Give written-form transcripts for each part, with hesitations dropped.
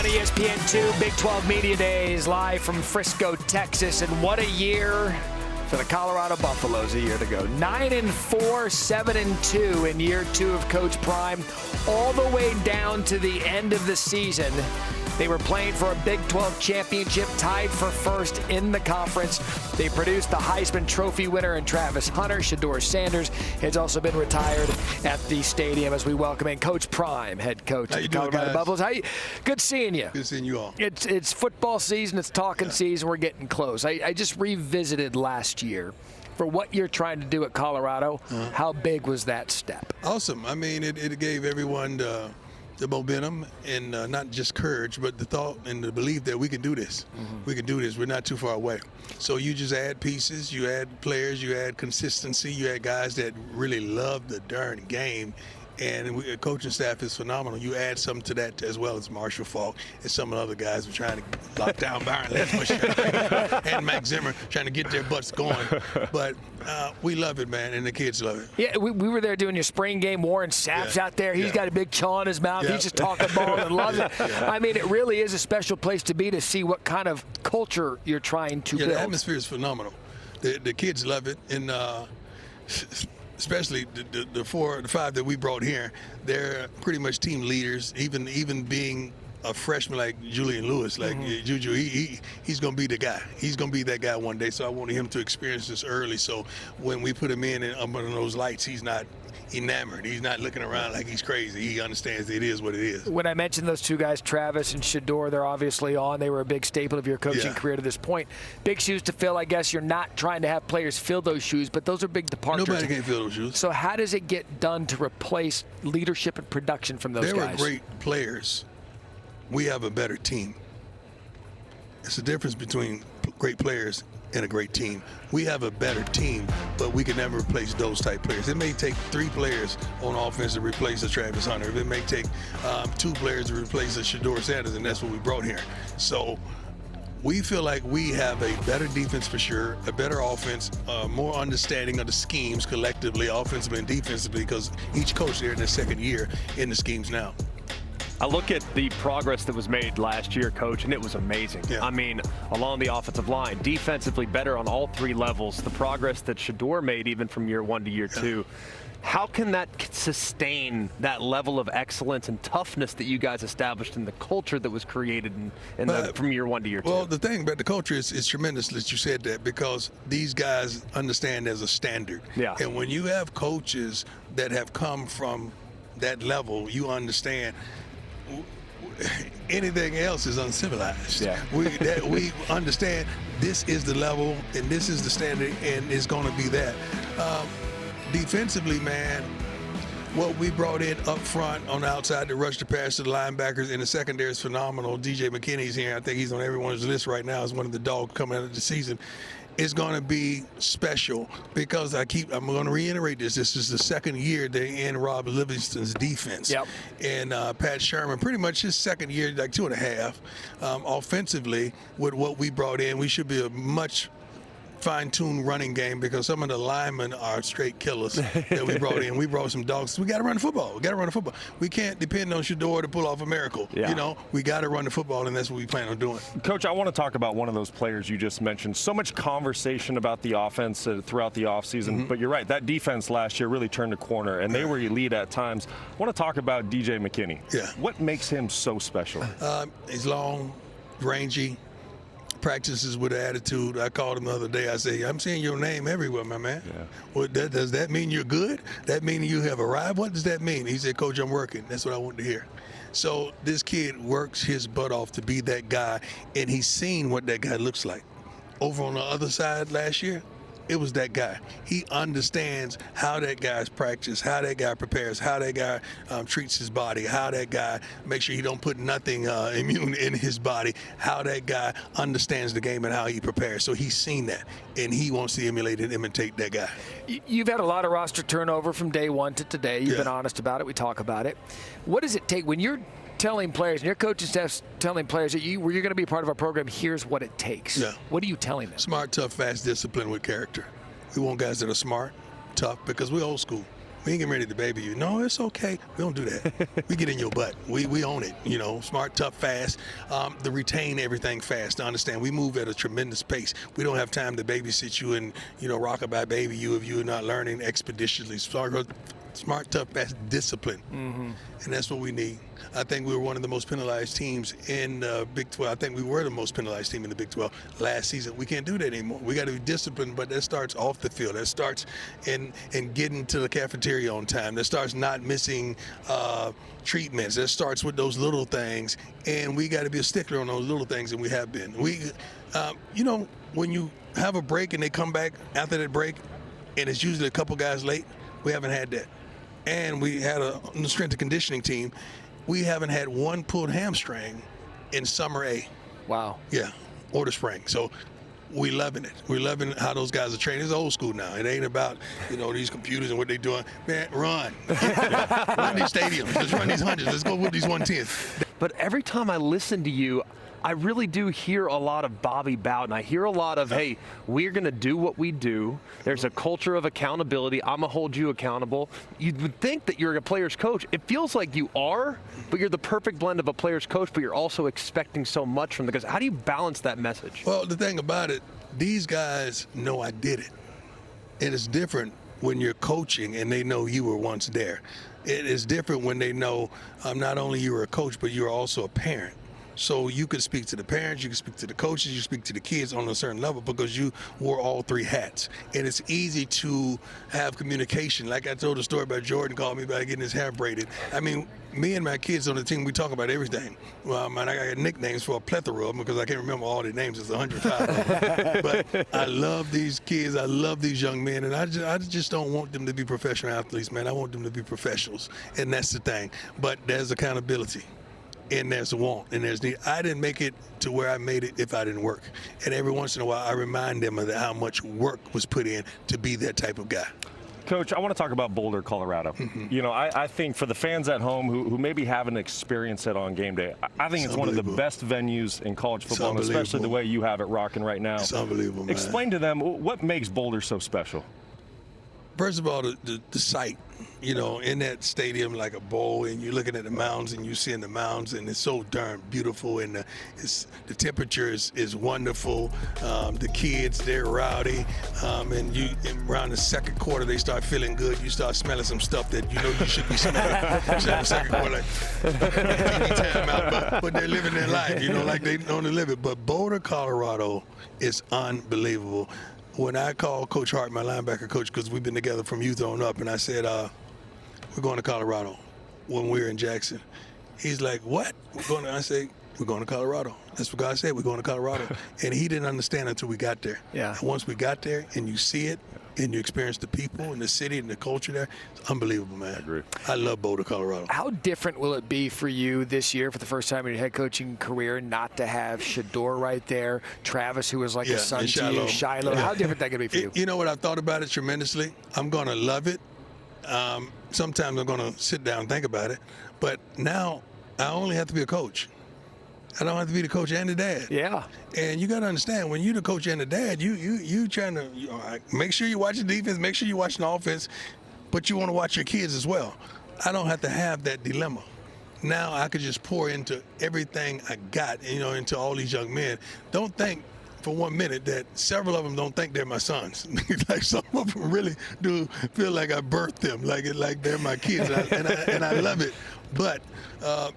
on ESPN2, Big 12 Media Days, live from Frisco, Texas. And what a year for the Colorado Buffaloes a year ago. 9-4, 7-2 in year 2 of Coach Prime, all the way down to the end of the season. They were playing for a Big 12 championship, tied for first in the conference. They produced the Heisman Trophy winner in Travis Hunter. Deion Sanders has also been retired at the stadium as we welcome in Coach Prime, head coach of the Colorado Buffaloes. Good seeing you. Good seeing you all. It's football season. It's talking season. We're getting close. I just revisited last year. For what you're trying to do at Colorado, how big was that step? Awesome. I mean, it gave everyone the momentum and not just courage, but the thought and the belief that we can do this. We can do this. We're not too far away. So you just add pieces, you add players, you add consistency, you add guys that really love the darn game. And the coaching staff is phenomenal. You add something to that as well as Marshall Faulk and some of the other guys were trying to lock down Byron Leftwich and Max Zimmer trying to get their butts going. But we love it, man, and the kids love it. Yeah, we were there doing your spring game. Warren Sapp's out there. He's got a big chaw in his mouth. He's just talking ball and loves it. I mean, it really is a special place to be to see what kind of culture you're trying to build. The atmosphere is phenomenal. The kids love it, and especially the 4 or 5 that we brought here, they're pretty much team leaders. Even being a freshman like Julian Lewis, like Juju, he's going to be the guy. He's going to be that guy one day. So I wanted him to experience this early. So when we put him in and under those lights, he's not enamored. He's not looking around like he's crazy. He understands it is what it is. When I mentioned those two guys, Travis and Deion, they're obviously on. They were a big staple of your coaching career to this point. Big shoes to fill. I guess you're not trying to have players fill those shoes, but those are big departures. Nobody can fill those shoes. So how does it get done to replace leadership and production from those guys? They were great players. We have a better team. It's the difference between great players and a great team. We have a better team, but we can never replace those type players. It may take 3 players on offense to replace a Travis Hunter. It may take 2 players to replace a Deion Sanders, and that's what we brought here. So we feel like we have a better defense for sure, a better offense, more understanding of the schemes collectively, offensively and defensively, because each coach there in their second year in the schemes now. I look at the progress that was made last year, Coach, and it was amazing. I mean, along the offensive line, defensively better on all 3 levels. The progress that Deion made even from year 1 to year 2. How can that sustain that level of excellence and toughness that you guys established in the culture that was created from year 1 to year 2? Well, the thing about the culture is tremendous that you said that, because these guys understand there's a standard. And when you have coaches that have come from that level, you understand anything else is uncivilized. We understand this is the level and this is the standard and it's going to be that. Defensively, man, what we brought in up front on the outside to rush the pass to the linebackers in the secondary is phenomenal. DJ McKinney's here. I think he's on everyone's list right now as one of the dogs coming out of the season. It's going to be special because I'm going to reiterate this. This is the second year they're in Rob Livingston's defense. And Pat Sherman, pretty much his second year, like 2.5. Offensively, with what we brought in, we should be a much fine-tuned running game because some of the linemen are straight killers that we brought in. We brought some dogs. We got to run the football. We can't depend on Deion to pull off a miracle. You know, we got to run the football, and that's what we plan on doing. Coach, I want to talk about one of those players you just mentioned. So much conversation about the offense throughout the offseason, but you're right. That defense last year really turned a corner, and they were elite at times. I want to talk about DJ McKinney. What makes him so special? He's long, rangy, practices with attitude. I called him the other day. I said, I'm seeing your name everywhere, my man. Well, does that mean you're good? That mean you have arrived? What does that mean? He said, Coach, I'm working. That's what I wanted to hear. So this kid works his butt off to be that guy, and he's seen what that guy looks like. Over on the other side last year, it was that guy. He understands how that guy's practice, how that guy prepares, how that guy treats his body, how that guy makes sure he don't put nothing immune in his body, how that guy understands the game and how he prepares. So he's seen that, and he wants to emulate and imitate that guy. You've had a lot of roster turnover from day 1 to today. You've been honest about it. We talk about it. What does it take when you're telling players, and your coaching staff's telling players that you're going to be a part of our program, here's what it takes. What are you telling them? Smart, tough, fast, disciplined with character. We want guys that are smart, tough, because we're old school. We ain't getting ready to baby you. No, it's okay. We don't do that. We get in your butt. We own it. You know, smart, tough, fast. To retain everything fast. To understand, we move at a tremendous pace. We don't have time to babysit you and, you know, rock-a-bye baby you if you're not learning expeditiously. Smart, tough, fast, discipline. And that's what we need. I think we were one of the most penalized teams in the Big 12. I think we were the most penalized team in the Big 12 last season. We can't do that anymore. We got to be disciplined, but that starts off the field. That starts in getting to the cafeteria on time. That starts not missing treatments. That starts with those little things, and we got to be a stickler on those little things, and we have been. You know, when you have a break and they come back after that break, and it's usually a couple guys late, we haven't had that. And we had a strength and conditioning team. We haven't had one pulled hamstring in summer A. Wow. Yeah, or the spring. So we loving it. We're loving how those guys are training. It's old school now. It ain't about, you know, these computers and what they're doing. Man, run. Run these stadiums. Let's run these hundreds. Let's go with these 110s. But every time I listen to you, I really do hear a lot of Bobby Bowden. I hear a lot of, hey, we're going to do what we do. There's a culture of accountability. I'm going to hold you accountable. You would think that you're a player's coach. It feels like you are, but you're the perfect blend of a player's coach, but you're also expecting so much from the guys. How do you balance that message? Well, the thing about it, these guys know I did it. And it's different when you're coaching and they know you were once there. It is different when they know not only you were a coach, but you're also a parent. So you could speak to the parents, you can speak to the coaches, you speak to the kids on a certain level because you wore all three hats. And it's easy to have communication. Like I told a story about Jordan called me about getting his hair braided. I mean, me and my kids on the team, we talk about everything. Well, man, I got nicknames for a plethora of them because I can't remember all their names. It's 105 of them. But I love these kids. I love these young men. And I just don't want them to be professional athletes, man. I want them to be professionals. And that's the thing. But there's accountability. And there's a want, and there's need. I didn't make it to where I made it if I didn't work. And every once in a while, I remind them of how much work was put in to be that type of guy. Coach, I want to talk about Boulder, Colorado. You know, I think for the fans at home who maybe haven't experienced it on game day, I think it's one of the best venues in college football, and especially the way you have it rocking right now. It's unbelievable, man. Explain to them what makes Boulder so special. First of all, the site, you know, in that stadium like a bowl, and you're looking at the mountains and you're seeing the mountains, and it's so darn beautiful, and the temperature is wonderful. The kids, they're rowdy, and around the second quarter they start feeling good. You start smelling some stuff that you know you should be smelling. So the second quarter, like TV time out, but they're living their life, you know, like they want to live it. But Boulder, Colorado is unbelievable. When I called Coach Hart, my linebacker coach, because we've been together from youth on up, and I said, we're going to Colorado when we were in Jackson. He's like, what? I say, we're going to Colorado. That's what God said, we're going to Colorado. And he didn't understand until we got there. Yeah. And once we got there and you see it, and you experience the people and the city and the culture there, it's unbelievable, man. I agree. I love Boulder, Colorado. How different will it be for you this year for the first time in your head coaching career not to have Shedeur right there, Travis, who was like a son to you, Shiloh? How different that going to be for you? You know what? I've thought about it tremendously. I'm going to love it. Sometimes I'm going to sit down and think about it. But now I only have to be a coach. I don't have to be the coach and the dad. Yeah. And you got to understand, when you're the coach and the dad, you trying to make sure you watch the defense, make sure you watch the offense, but you want to watch your kids as well. I don't have to have that dilemma. Now I could just pour into everything I got, you know, into all these young men. Don't think for 1 minute that several of them don't think they're my sons. Like some of them really do feel like I birthed them, like they're my kids, and I love it. But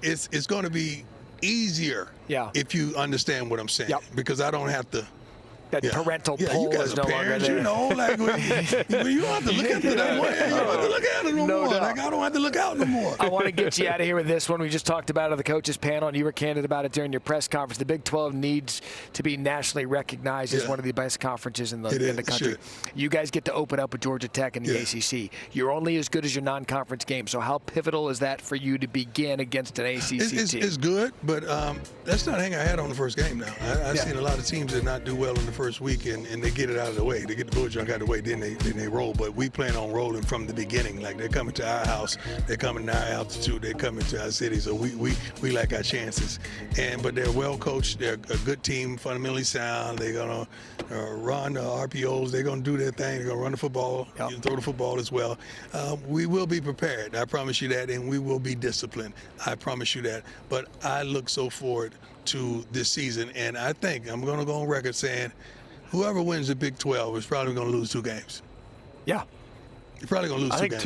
it's going to be easier if you understand what I'm saying, because I don't have to. That parental pull you guys is no are parents, longer there. you know, like you don't have to look after that one. You don't have to look at it no more. Doubt. Like I don't have to look out no more. I want to get you out of here with this one. We just talked about it on the coaches panel, and you were candid about it during your press conference. The Big 12 needs to be nationally recognized as one of the best conferences in the country. You guys get to open up with Georgia Tech in the ACC. You're only as good as your non-conference game. So how pivotal is that for you to begin against an ACC team? It's good, but let's not hang our hat on the first game now. I've seen a lot of teams that not do well in the first week and they get it out of the way. They get the bull junk out of the way, then they roll. But we plan on rolling from the beginning. Like, they're coming to our house, they're coming to our altitude, they're coming to our city. So we like our chances. But they're well coached. They're a good team, fundamentally sound. They're gonna run RPOs. They're gonna do their thing. They're gonna run the football, throw the football as well. We will be prepared. I promise you that, and we will be disciplined. I promise you that. But I look so forward to this season, and I think I'm going to go on record saying whoever wins the Big 12 is probably going to lose 2 games. Yeah. You're probably going to lose 2 games.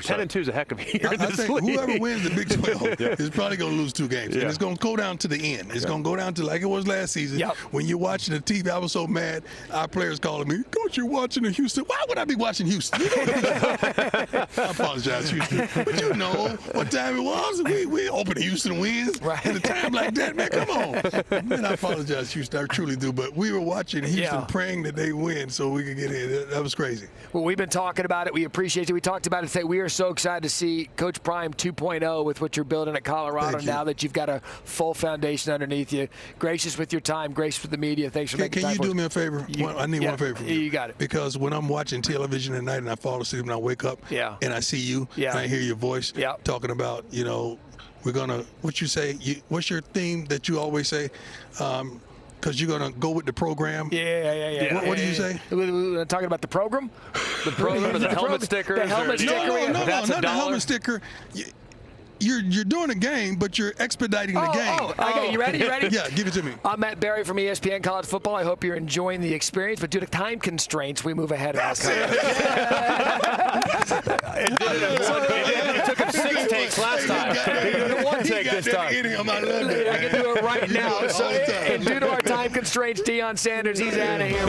10-2 is a heck of a year. I think whoever wins the Big 12 is probably going to lose 2 games. And it's going to go down to the end. It's going to go down to like it was last season. When you're watching the TV, I was so mad. Our players calling me, Coach, you're watching the Houston. Why would I be watching Houston? I apologize, Houston. But you know what time it was. We open Houston wins. Right. At a time like that, man, come on. Man, I apologize, Houston. I truly do. But we were watching Houston praying that they win so we could get in. That was crazy. Well, we've been talking about it. We appreciate it. We talked about it today. We are so excited to see Coach Prime 2.0 with what you're building at Colorado now that you've got a full foundation underneath you. Gracious with your time, gracious with the media. Thanks for making time for us. Can you do me a favor? I need one favor from you. You got it. Because when I'm watching television at night and I fall asleep and I wake up and I see you and I hear your voice talking about, we're going to, what you say, what's your theme that you always say? Because you're going to go with the program. Yeah. What did you say? We're talking about the program? The program or the helmet stickers? The helmet sticker. No, not the helmet sticker. You're doing a game, but you're expediting the game. Okay, you ready? Yeah, give it to me. I'm Matt Barrie from ESPN College Football. I hope you're enjoying the experience, but due to time constraints, we move ahead. It took him 6 takes last time. He did 1 take this time. I can do it right now. And due to our time constraints, Deion Sanders, he's out of here.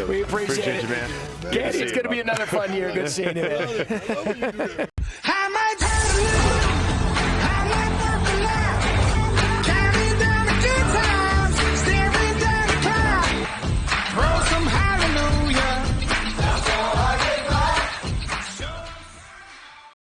We appreciate it, you, man. Candy, it's going to be another fun year. Good seeing you, man.